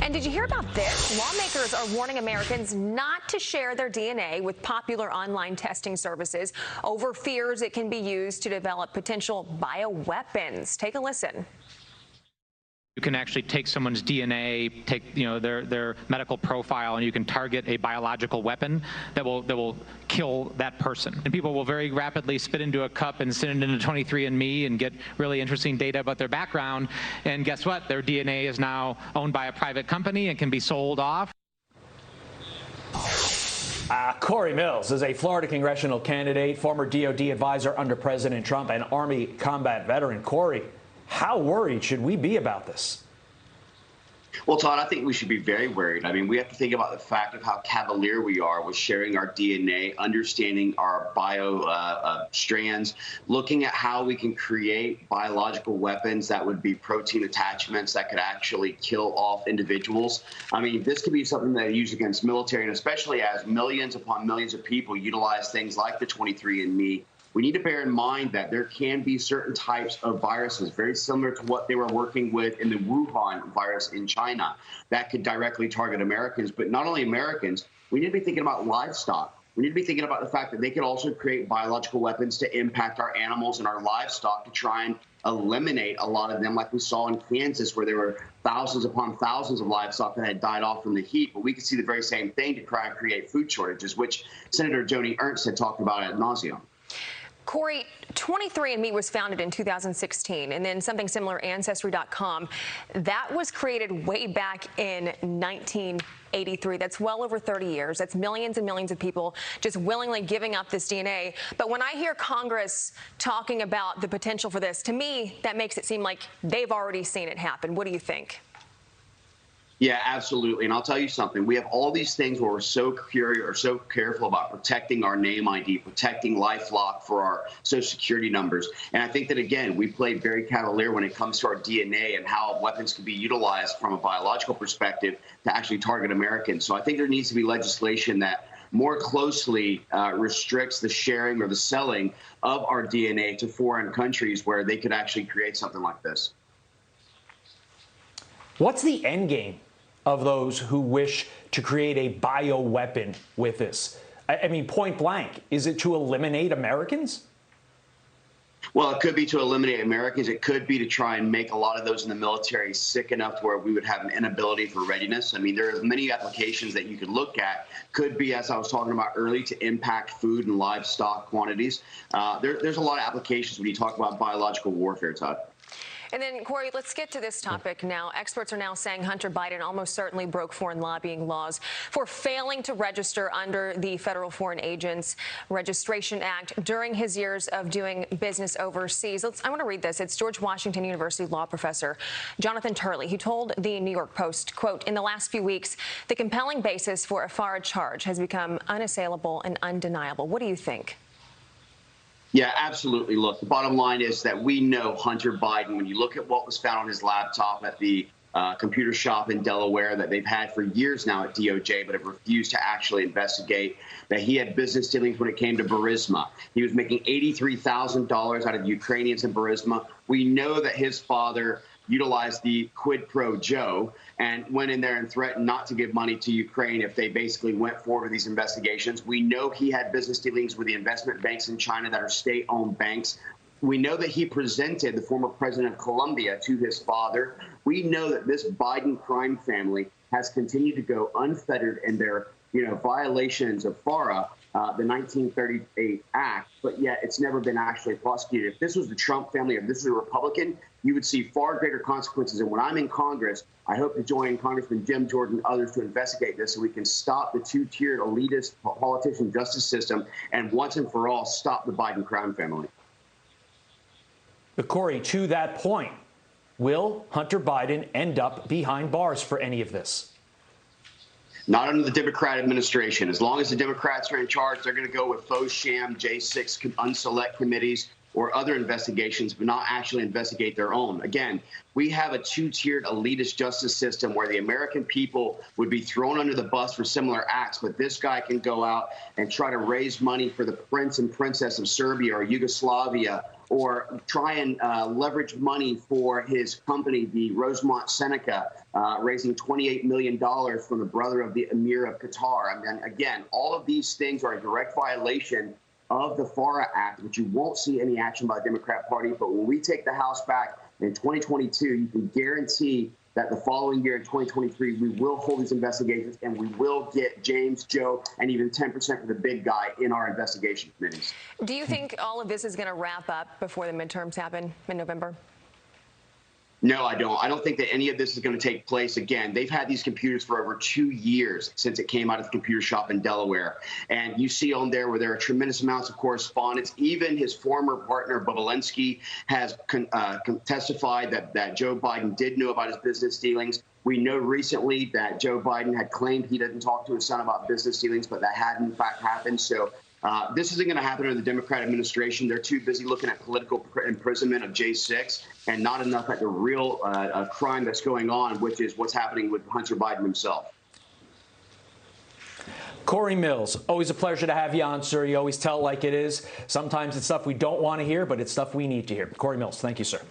And did you hear about this? Lawmakers are warning Americans not to share their DNA with popular online testing services over fears it can be used to develop potential bioweapons. Take a listen. You can actually take someone's DNA, take their medical profile, and you can target a biological weapon that will kill that person. And people will very rapidly spit into a cup and send it into 23andMe and get really interesting data about their background. And guess what? Their DNA is now owned by a private company and can be sold off. Cory Mills is a Florida congressional candidate, former DOD advisor under President Trump, and Army combat veteran. Cory, how worried should we be about this? Well, Todd, I think we should be very worried. I mean, we have to think about the fact of how cavalier we are with sharing our DNA, understanding our bio strands, looking at how we can create biological weapons that would be protein attachments that could actually kill off individuals. I mean, this could be something that is used against military, and especially as millions upon millions of people utilize things like the 23andMe. We need to bear in mind that there can be certain types of viruses, very similar to what they were working with in the Wuhan virus in China, that could directly target Americans. But not only Americans, we need to be thinking about livestock. We need to be thinking about the fact that they could also create biological weapons to impact our animals and our livestock to try and eliminate a lot of them, like we saw in Kansas, where there were thousands upon thousands of livestock that had died off from the heat. But we could see the very same thing to try and create food shortages, which Senator Joni Ernst had talked about ad nauseum. Cory, 23andMe was founded in 2016, and then something similar, ancestry.com, that was created way back in 1983. That's well over 30 years. That's millions and millions of people just willingly giving up this DNA. But when I hear Congress talking about the potential for this, to me, that makes it seem like they've already seen it happen. What do you think? Yeah, absolutely. And I'll tell you something. We have all these things where we're so curious or so careful about protecting our name ID, protecting LifeLock for our Social Security numbers. And I think that, again, we play very cavalier when it comes to our DNA and how weapons can be utilized from a biological perspective to actually target Americans. So I think there needs to be legislation that more closely restricts the sharing or the selling of our DNA to foreign countries where they could actually create something like this. What's the end game of those who wish to create a bioweapon with this? I mean, point blank, is it to eliminate Americans? Well, it could be to eliminate Americans. It could be to try and make a lot of those in the military sick enough to where we would have an inability for readiness. I mean, there are many applications that you could look at. Could be, as I was talking about earlier, to impact food and livestock quantities. There's a lot of applications when you talk about biological warfare, Todd. And then, Cory, let's get to this topic now. Experts are now saying Hunter Biden almost certainly broke foreign lobbying laws for failing to register under the Federal Foreign Agents Registration Act during his years of doing business overseas. I want to read this. It's George Washington University law professor Jonathan Turley. He told the New York Post, quote, "In the last few weeks, the compelling basis for a FARA charge has become unassailable and undeniable." What do you think? Yeah, absolutely. Look, the bottom line is that we know Hunter Biden, when you look at what was found on his laptop at the computer shop in Delaware that they've had for years now at DOJ, but have refused to actually investigate, that he had business dealings when it came to Burisma. He was making $83,000 out of Ukrainians in Burisma. We know that his father utilized the quid pro Joe and went in there and threatened not to give money to Ukraine if they basically went forward with these investigations. We know he had business dealings with the investment banks in China that are state-owned banks. We know that he presented the former president of Colombia to his father. We know that this Biden crime family has continued to go unfettered in their violations of FARA, the 1938 Act, but yet it's never been actually prosecuted. If this was the Trump family or this is a Republican, you would see far greater consequences. And when I'm in Congress, I hope to join Congressman Jim Jordan and others to investigate this so we can stop the two-tiered elitist politician justice system and once and for all stop the Biden crime family. But Cory, to that point, will Hunter Biden end up behind bars for any of this? Not under the Democrat administration. As long as the Democrats are in charge, they're going to go with faux sham J6 unselect committees or other investigations, but not actually investigate their own. Again, we have a two-tiered elitist justice system where the American people would be thrown under the bus for similar acts, but this guy can go out and try to raise money for the prince and princess of Serbia or Yugoslavia or try and leverage money for his company, the Rosemont Seneca, raising $28 million from the brother of the Emir of Qatar. I mean, again, all of these things are a direct violation of the FARA Act, which you won't see any action by the Democrat Party. But when we take the House back in 2022, you can guarantee that the following year in 2023, we will hold these investigations and we will get James, Joe, and even 10% for the big guy in our investigation committees. Do you think all of this is going to wrap up before the midterms happen in November? No, I don't. I don't think that any of this is going to take place. Again, they've had these computers for over 2 years since it came out of the computer shop in Delaware. And you see on there where there are tremendous amounts of correspondence. Even his former partner, Bobolensky, has testified that Joe Biden did know about his business dealings. We know recently that Joe Biden had claimed he didn't talk to his son about business dealings, but that had in fact happened. So this isn't going to happen under the Democrat administration. They're too busy looking at political imprisonment of J6 and not enough at the real crime that's going on, which is what's happening with Hunter Biden himself. Cory Mills, always a pleasure to have you on, sir. You always tell it like it is. Sometimes it's stuff we don't want to hear, but it's stuff we need to hear. Cory Mills, thank you, sir.